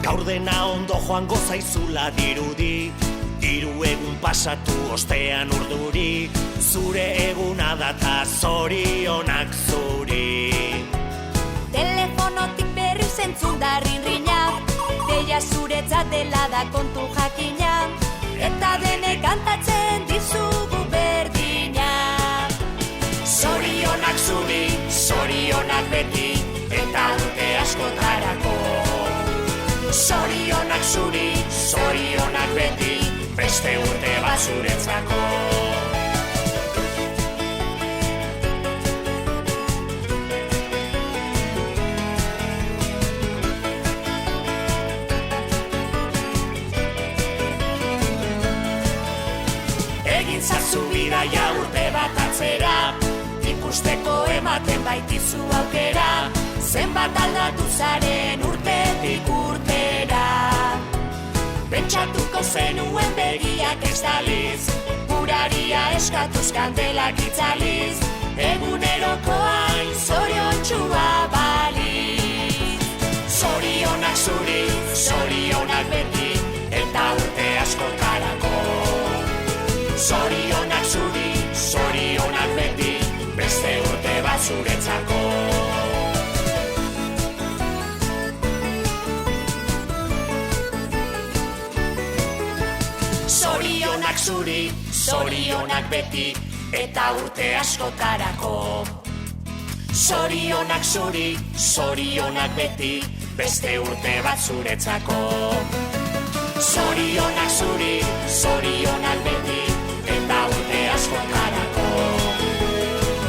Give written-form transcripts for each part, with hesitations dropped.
Gaur dena ondo joango zaizula dirudi, hiru egun pasatu ostean urduri, zure eguna data zorionak zuri. Telefonotik berriz entzun da rinrinak, deia zuretzat dela da kontu jakina, eta denek kantatzen dizugu berdina. Zorionak zuri, zorionak beti, eta urte askotarako. Zorionak zuri, zorionak beti, beste urte bat zuretzako. Egin zazu bidaia urte bat atzera, ikusteko ematen baitizu aukera, zenbat aldatu zaren urtetik urtera. Pentsatuko zenuen begiak ez daliz, uraria eskatuz kandelak itzaliz, eguneroko hain zoriontxua baliz. Zorionak zuri, zorionak beti, eta urte askotarako. Zorionak zuri, zorionak beti, beste urte bat zuretzako. Zorionak zuri, zorionak beti, eta urte askotarako. Zorionak zuri, zorionak beti, beste urte bat zuretzako. Zorionak zuri, zorionak beti, eta urte askotarako.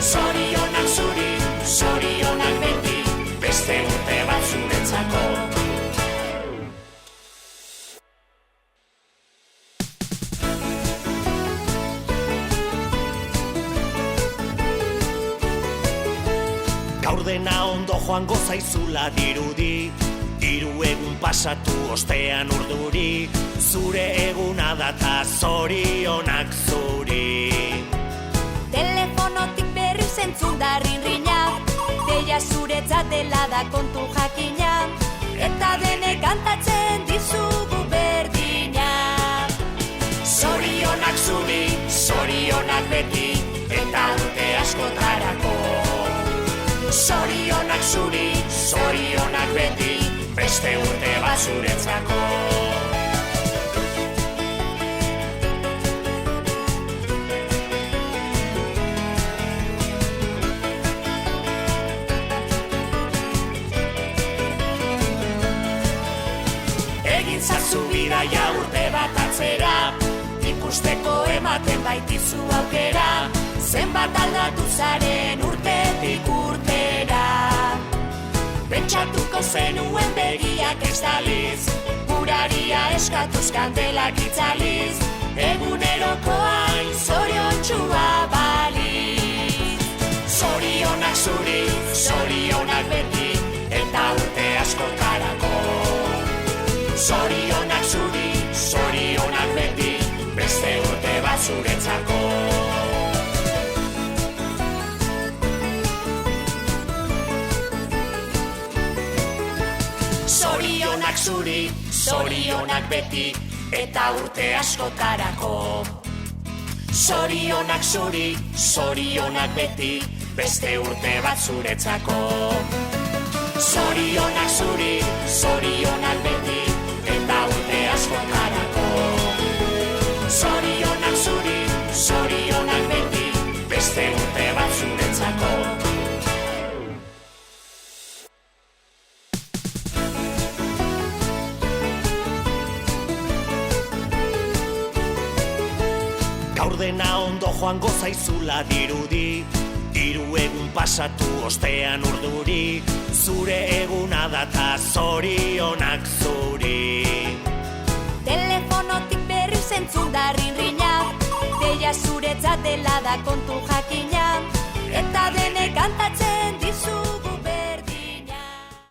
Zorionak zuri, zorionak beti, beste urte bat zuretzako. Gaur dena ondo joango zaizula dirudi, hiru egun pasatu ostean urduri, zure eguna data zorionak zuri. Telefonotik berriz entzun da rinrinak, deia zuretzat dela da kontu jakina, eta denek kantatzen dizugu berdina. Zorionak zuri, zorionak beti, eta urte askotarako. Zorionak zuri, zorionak beti, beste urte bat zuretzako. Egin zazu bidaia urte bat atzera, ikusteko ematen baitizu aukera, zenbat aldatu zaren urtetik urtera. Pentsatuko zenuen begiak ez daliz, uraria eskatuz kandelak itzaliz, eguneroko hain zoriontxua baliz. Zorionak zuri, zorionak beti, eta urte askotarako. Zorionak zuri, zorionak beti, beste urte bat zuretzako. Zorionak zuri, zorionak beti, eta urte askotarako. Zorionak zuri, zorionak beti, beste urte bat zuretzako. Zorionak zuri, zorionak beti, eta urte askotarako. Zorionak zuri, zorionak beti, beste urte bat zuretzako. Gaur dena ondo joango zaizula dirudi, hiru egun pasatu ostean urduri, zure eguna data zorionak zuri. Telefonotik berriz entzun da rinrinak, deia zuretzat dela da kontu jakina, eta denek kantatzen